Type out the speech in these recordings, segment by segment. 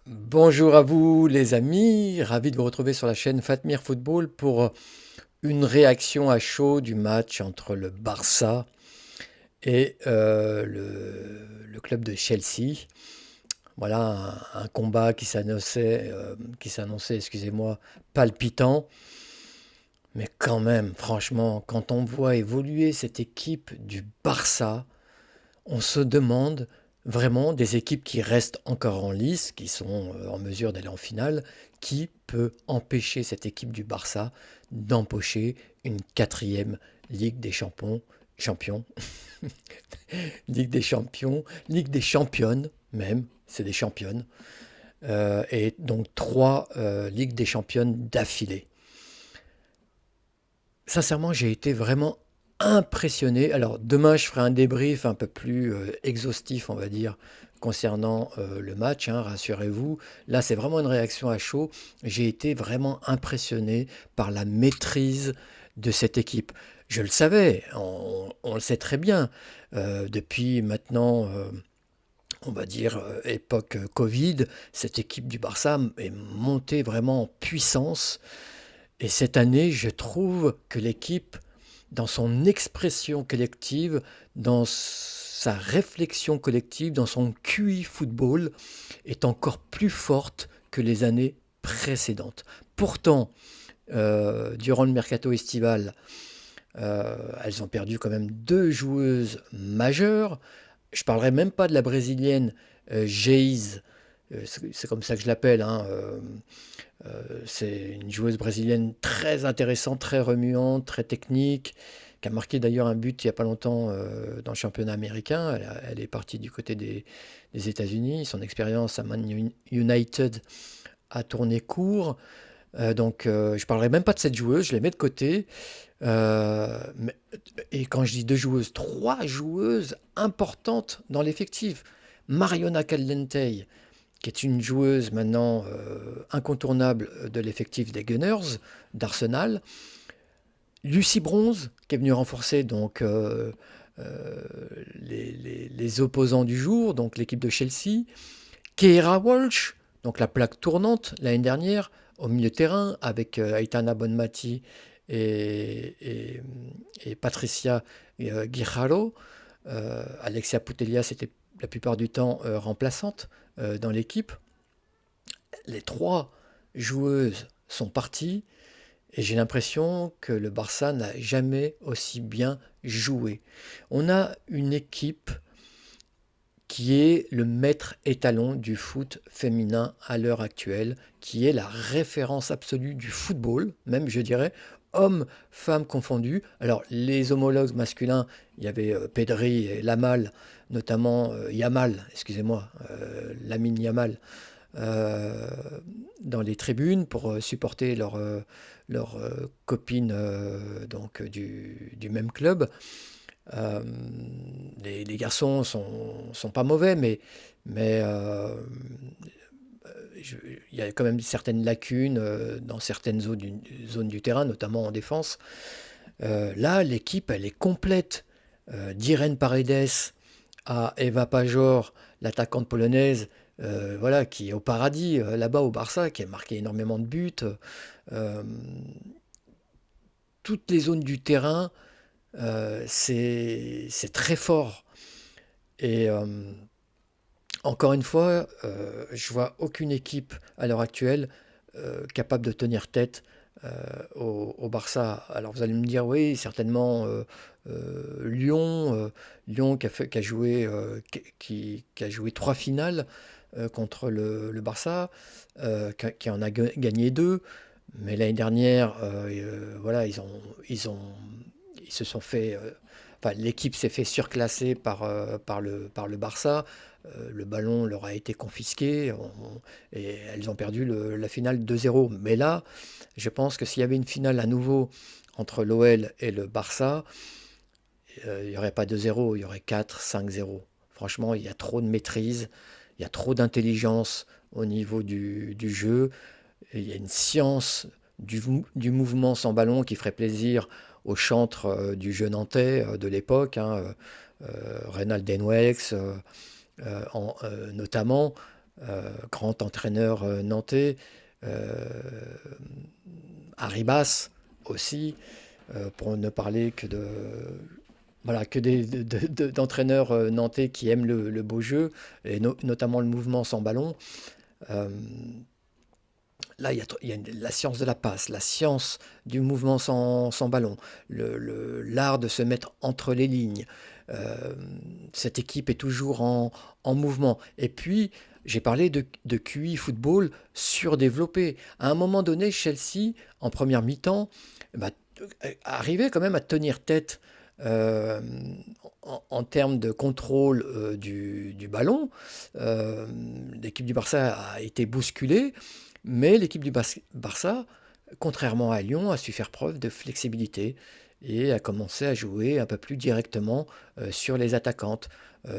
Bonjour à vous les amis, ravi de vous retrouver sur la chaîne Fatmir Football pour une réaction à chaud du match entre le Barça et le club de Chelsea. Voilà un combat qui s'annonçait, excusez-moi, palpitant. Mais quand même, franchement, quand on voit évoluer cette équipe du Barça, on se demande vraiment des équipes qui restent encore en lice, qui sont en mesure d'aller en finale, qui peut empêcher cette équipe du Barça d'empocher une quatrième Ligue des champions, Ligue des champions, Ligue des championnes même, c'est des championnes, et donc trois Ligues des championnes d'affilée. Sincèrement, j'ai été vraiment impressionné. Alors, demain, je ferai un débrief un peu plus exhaustif, on va dire, concernant le match, hein, rassurez-vous. Là, c'est vraiment une réaction à chaud. J'ai été vraiment impressionné par la maîtrise de cette équipe. Je le savais, on le sait très bien. Depuis maintenant, on va dire, époque Covid, cette équipe du Barça est montée vraiment en puissance. Et cette année, je trouve que l'équipe, dans son expression collective, dans sa réflexion collective, dans son QI football, est encore plus forte que les années précédentes. Pourtant, durant le mercato estival, elles ont perdu quand même deux joueuses majeures. Je ne parlerai même pas de la brésilienne Geise, c'est comme ça que je l'appelle, hein, c'est une joueuse brésilienne très intéressante, très remuante, très technique, qui a marqué d'ailleurs un but il n'y a pas longtemps dans le championnat américain. Elle est partie du côté des États-Unis. Son expérience à Man United a tourné court. Donc je ne parlerai même pas de cette joueuse, je les mets de côté. Et quand je dis deux joueuses, trois joueuses importantes dans l'effectif. Mariona Caldentey, qui est une joueuse maintenant incontournable de l'effectif des Gunners d'Arsenal. Lucy Bronze, qui est venue renforcer donc euh, les opposants du jour, donc l'équipe de Chelsea. Keira Walsh, donc la plaque tournante l'année dernière, au milieu de terrain, avec Aitana Bonmati et, et, et Patricia Guijarro. Alexia Putellas était la plupart du temps remplaçante dans l'équipe. Les trois joueuses sont parties et j'ai l'impression que le Barça n'a jamais aussi bien joué. On a une équipe qui est le maître étalon du foot féminin à l'heure actuelle, qui est la référence absolue du football, même je dirais, hommes, femmes confondus. Alors les homologues masculins, il y avait Pedri et Lamal, notamment Yamal, excusez-moi, Lamine Yamal, euh, dans les tribunes pour supporter leurs copines donc, du même club. Euh, les garçons sont pas mauvais, mais il y a quand même certaines lacunes dans certaines zones du terrain, notamment en défense. Là, l'équipe, elle est complète. D'Irene Paredes à Eva Pajor, l'attaquante polonaise, voilà, qui est au paradis là-bas au Barça, qui a marqué énormément de buts. Euh, Toutes les zones du terrain, c'est très fort. Et encore une fois, je vois aucune équipe à l'heure actuelle capable de tenir tête au Barça. Alors vous allez me dire, oui, certainement Lyon, Lyon qui a joué, qui a joué trois finales contre le Barça, qui en a gagné deux. Mais l'année dernière, voilà, ils se sont fait, enfin, l'équipe s'est fait surclasser par le Barça. Le ballon leur a été confisqué et elles ont perdu la finale 2-0. Mais là, je pense que s'il y avait une finale à nouveau entre l'OL et le Barça, il n'y aurait pas 2-0, il y aurait 4-5-0. Franchement, il y a trop de maîtrise, il y a trop d'intelligence au niveau du jeu. Et il y a une science du mouvement sans ballon qui ferait plaisir au chantre du jeu nantais de l'époque, hein, Reynald Denwex notamment. grand entraîneur nantais, euh, Arribas aussi, pour ne parler que de, voilà, que d'entraîneurs nantais qui aiment le beau jeu, et notamment le mouvement sans ballon. Euh, Là, il y a la science de la passe, la science du mouvement sans ballon, l'art de se mettre entre les lignes. Euh, Cette équipe est toujours en mouvement. Et puis, j'ai parlé de QI football surdéveloppé. À un moment donné, Chelsea, en première mi-temps, bah, arrivait quand même à tenir tête euh, en termes de contrôle du ballon. Euh, L'équipe du Barça a été bousculée, mais l'équipe du Barça, contrairement à Lyon, a su faire preuve de flexibilité et a commencé à jouer un peu plus directement sur les attaquantes,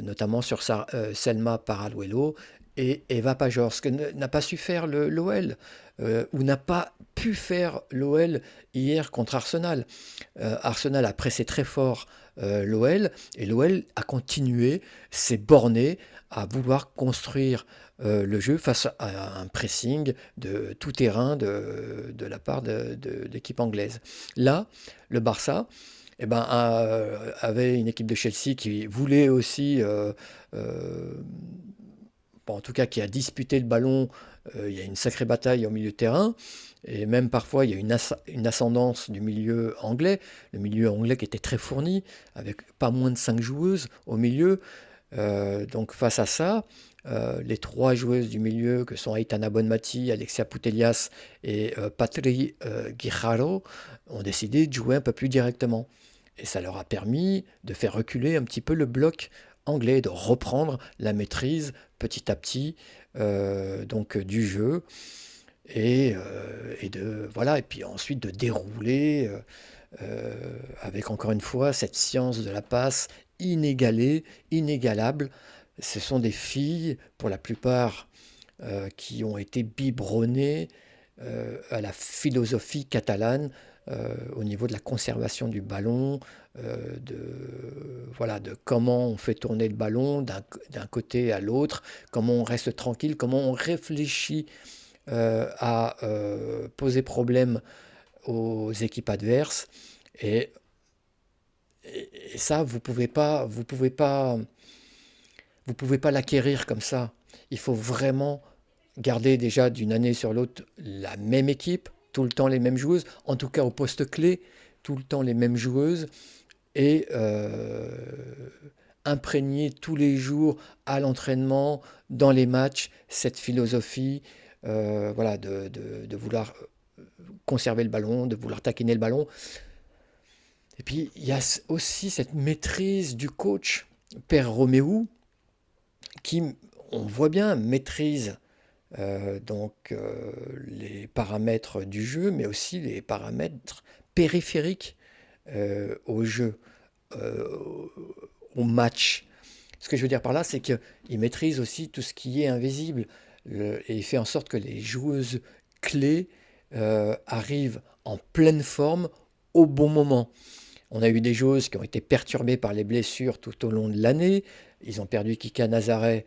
notamment sur Selma Paraluelo et Eva Pajor, ce que n'a pas su faire l'OL, ou n'a pas pu faire l'OL hier contre Arsenal. Arsenal a pressé très fort l'OL, et l'OL a continué, s'est borné à vouloir construire le jeu face à un pressing de tout terrain de la part de l'équipe anglaise. Là, le Barça eh ben, avait une équipe de Chelsea qui voulait aussi, bon, en tout cas qui a disputé le ballon. Il y a une sacrée bataille au milieu de terrain, et même parfois il y a une ascendance du milieu anglais, le milieu anglais qui était très fourni, avec pas moins de 5 joueuses au milieu. Donc face à ça, les trois joueuses du milieu, que sont Aitana Bonmati, Alexia Putellas et Patri Guijarro, ont décidé de jouer un peu plus directement. Et ça leur a permis de faire reculer un petit peu le bloc anglais, de reprendre la maîtrise petit à petit donc du jeu, et de voilà, et puis ensuite de dérouler avec encore une fois cette science de la passe inégalée, inégalable. Ce sont des filles, pour la plupart, qui ont été biberonnées à la philosophie catalane au niveau de la conservation du ballon, voilà, de comment on fait tourner le ballon d'un côté à l'autre, comment on reste tranquille, comment on réfléchit à poser problème aux équipes adverses. Et, et ça, vous pouvez pas l'acquérir comme ça. Il faut vraiment garder déjà d'une année sur l'autre la même équipe, tout le temps les mêmes joueuses, en tout cas au poste clé, tout le temps les mêmes joueuses, et imprégner tous les jours à l'entraînement, dans les matchs, cette philosophie, voilà, de vouloir conserver le ballon, de vouloir taquiner le ballon. Et puis il y a aussi cette maîtrise du coach, Père Roméo, qui, on voit bien, maîtrise les paramètres du jeu, mais aussi les paramètres périphériques au jeu, euh, au match. Ce que je veux dire par là, c'est qu'il maîtrise aussi tout ce qui est invisible, et il fait en sorte que les joueuses clés arrivent en pleine forme au bon moment. On a eu des joueuses qui ont été perturbées par les blessures tout au long de l'année. Ils ont perdu Kika Nazaré,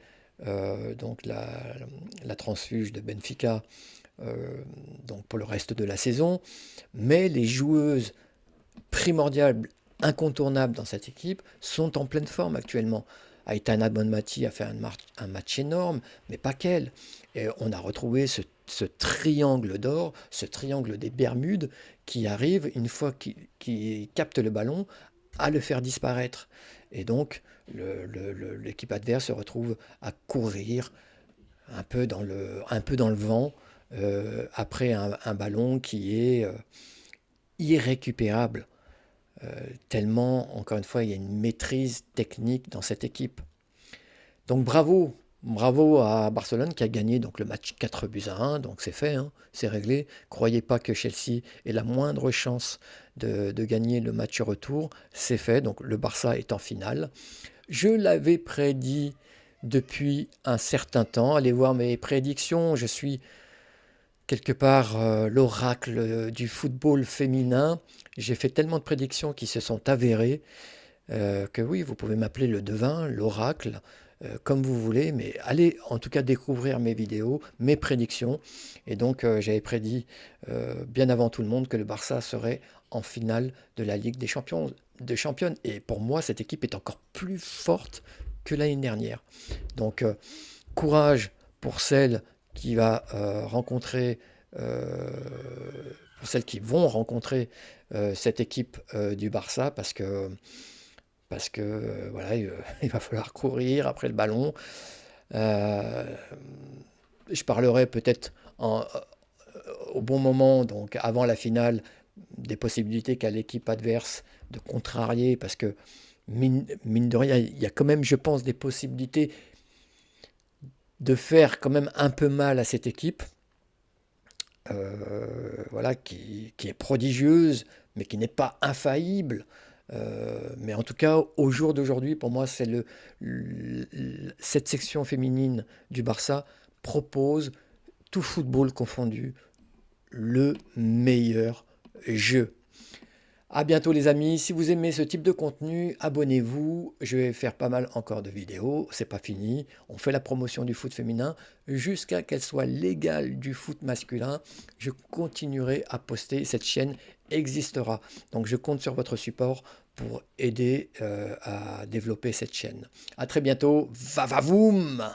donc la transfuge de Benfica, donc pour le reste de la saison. Mais les joueuses primordiales, incontournables dans cette équipe, sont en pleine forme actuellement. Aitana Bonmati a fait un match énorme, mais pas qu'elle. Et on a retrouvé ce triangle d'or, ce triangle des Bermudes, qui arrive, une fois qu'il capte le ballon, à le faire disparaître. Et donc, l'équipe adverse se retrouve à courir un peu dans le vent, après un ballon qui est irrécupérable. Tellement, encore une fois, il y a une maîtrise technique dans cette équipe. Donc bravo, bravo à Barcelone qui a gagné donc le match 4 buts à 1, donc c'est fait, hein, c'est réglé. Croyez pas que Chelsea ait la moindre chance de gagner le match retour, c'est fait, donc le Barça est en finale. Je l'avais prédit depuis un certain temps, allez voir mes prédictions, je suis quelque part l'oracle du football féminin. J'ai fait tellement de prédictions qui se sont avérées que oui, vous pouvez m'appeler le devin, l'oracle. comme vous voulez, mais allez en tout cas découvrir mes vidéos, mes prédictions. Et donc j'avais prédit bien avant tout le monde que le Barça serait en finale de la Ligue des Champions, de championnes. Et pour moi, cette équipe est encore plus forte que l'année dernière. Donc courage pour celles qui va rencontrer, pour celles qui vont rencontrer cette équipe du Barça, parce que voilà, il va falloir courir après le ballon. Euh, je parlerai peut-être au bon moment, donc avant la finale, des possibilités qu'a l'équipe adverse de contrarier, parce que mine de rien, il y a quand même, je pense, des possibilités de faire quand même un peu mal à cette équipe, voilà, qui est prodigieuse, mais qui n'est pas infaillible. Mais en tout cas, au jour d'aujourd'hui, pour moi, c'est cette section féminine du Barça propose, tout football confondu, le meilleur jeu. À bientôt les amis, si vous aimez ce type de contenu, abonnez-vous, je vais faire pas mal encore de vidéos, c'est pas fini, on fait la promotion du foot féminin jusqu'à qu'elle soit l'égale du foot masculin, je continuerai à poster, cette chaîne existera, donc je compte sur votre support pour aider à développer cette chaîne. À très bientôt, va va voum!